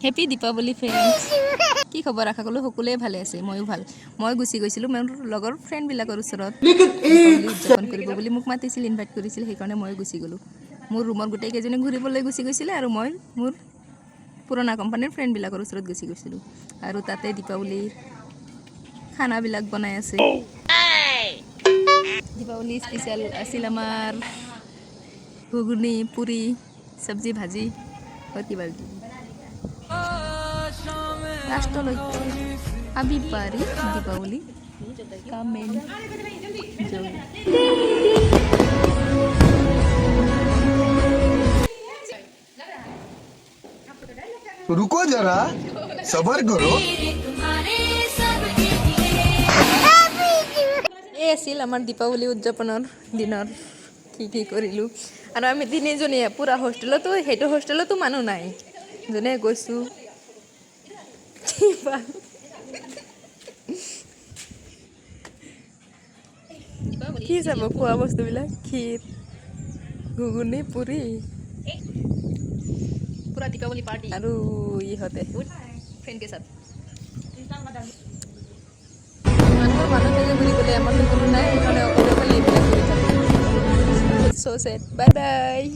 Happy Deepawali friends. কি খবৰ? আশা কৰোঁ সকলোৱে ভালে আছে, ময়ো ভাল। মই গুচি গৈছিলোঁ মোৰ লগৰ ফ্ৰেণ্ডবিলাকৰ ওচৰত দীপাৱলী উদযাপন কৰিব বুলি মোক মাতিছিল, ইনভাইট কৰিছিল, সেইকাৰণে মই গুচি গ'লোঁ। মোৰ ৰুমৰ গোটেইকেইজনী ঘূৰিবলৈ গুচি গৈছিলে আৰু মই মোৰ পুৰণা কোম্পানীৰ ফ্ৰেণ্ডবিলাকৰ ওচৰত গুচি গৈছিলোঁ। আৰু তাতে দীপাৱলীৰ খানাবিলাক বনাই আছে। দীপাৱলী স্পেচিয়েল আছিল আমাৰ ঘুগুনি, পুৰি, চব্জি, ভাজি আৰু কিবা কিবি। লাষ্টলৈকে হাবি পাৰি দীপাৱলী কামেন জয়। रुको जरा सबर करो। এই আছিল আমাৰ দীপাৱলী উদযাপনৰ দিনৰ কি কৰিলোঁ। আৰু আমি তিনিজনীয়ে পূৰা সেইটো হোষ্টেলতো মানুহ নাই, যোনে গৈছোঁ কি চাব খোৱা বস্তুবিলাক, ক্ষীৰ, ঘুগুনি, পুৰি পুৰা দীপাৱলী পাৰ্টি আৰু ইহঁতে ফ্ৰেণ্ডকে সাথ মানুহ থাকে ঘূৰিবলৈ, আমাৰতো কোনো নাই, সেইকাৰণে অকলে অকলে এইবিলাক কৰি থাকোঁ। So sad. Bye bye.